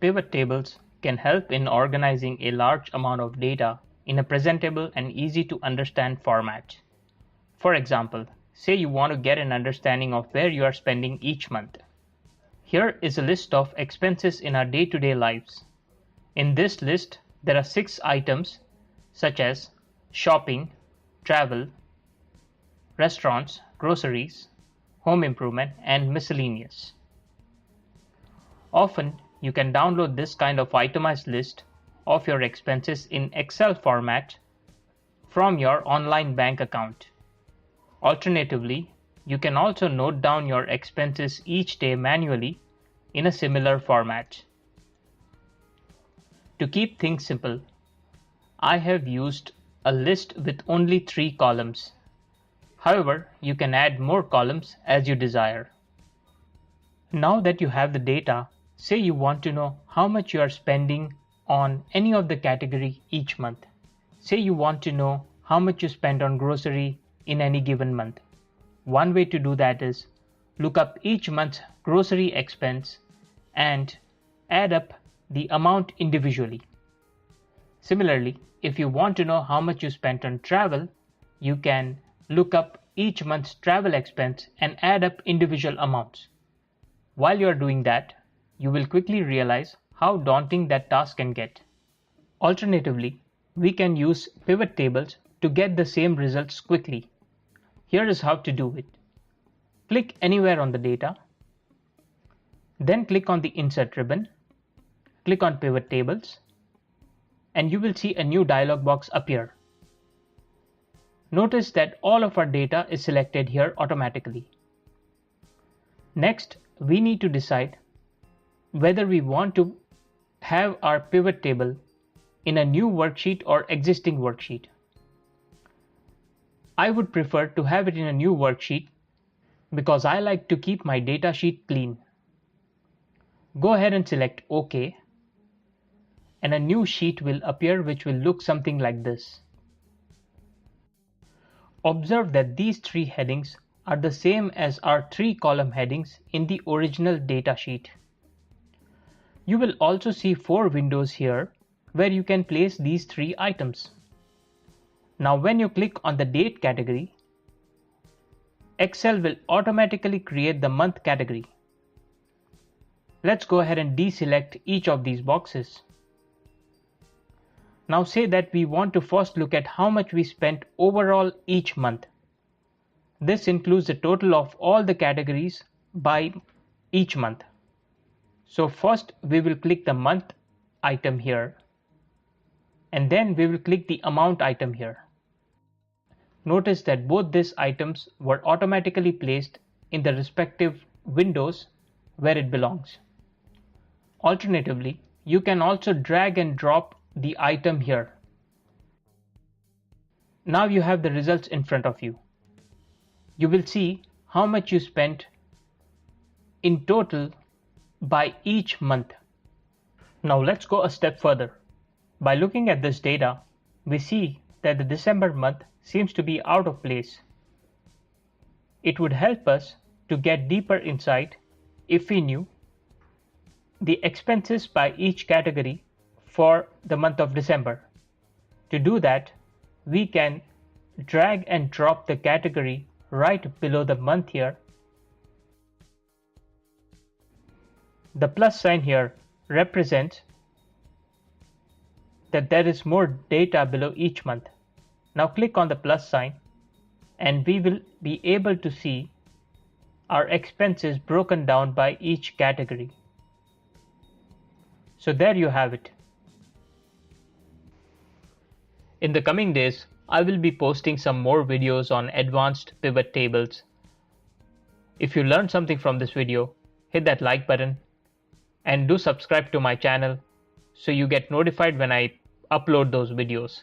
Pivot tables can help in organizing a large amount of data in a presentable and easy to understand format. For example, say you want to get an understanding of where you are spending each month. Here is a list of expenses in our day-to-day lives. In this list, there are 6 items such as shopping, travel, restaurants, groceries, home improvement, and miscellaneous. Often, you can download this kind of itemized list of your expenses in Excel format from your online bank account. Alternatively, you can also note down your expenses each day manually in a similar format. To keep things simple, I have used a list with only 3 columns. However, you can add more columns as you desire. Now that you have the data, say you want to know how much you are spending on any of the category each month. Say you want to know how much you spend on grocery in any given month. One way to do that is look up each month's grocery expense and add up the amount individually. Similarly, if you want to know how much you spent on travel, you can look up each month's travel expense and add up individual amounts. While you are doing that, you will quickly realize how daunting that task can get. Alternatively, we can use pivot tables to get the same results quickly. Here is how to do it. Click anywhere on the data, then click on the Insert ribbon, click on Pivot Tables, and you will see a new dialog box appear. Notice that all of our data is selected here automatically. Next, we need to decide whether we want to have our pivot table in a new worksheet or existing worksheet. I would prefer to have it in a new worksheet because I like to keep my data sheet clean. Go ahead and select OK, and a new sheet will appear which will look something like this. Observe that these 3 headings are the same as our 3 column headings in the original data sheet. You will also see 4 windows here where you can place these 3 items. Now when you click on the date category, Excel will automatically create the month category. Let's go ahead and deselect each of these boxes. Now say that we want to first look at how much we spent overall each month. This includes the total of all the categories by each month. So first we will click the month item here, and then we will click the amount item here. Notice that both these items were automatically placed in the respective windows where it belongs. Alternatively, you can also drag and drop the item here. Now you have the results in front of you. You will see how much you spent in total by each month. Now let's go a step further. By looking at this data, we see that the December month seems to be out of place. It would help us to get deeper insight if we knew the expenses by each category for the month of December. To do that, we can drag and drop the category right below the month here. The plus sign here represents that there is more data below each month. Now click on the plus sign and we will be able to see our expenses broken down by each category. So there you have it. In the coming days, I will be posting some more videos on advanced pivot tables. If you learned something from this video, hit that like button and do subscribe to my channel so you get notified when I upload those videos.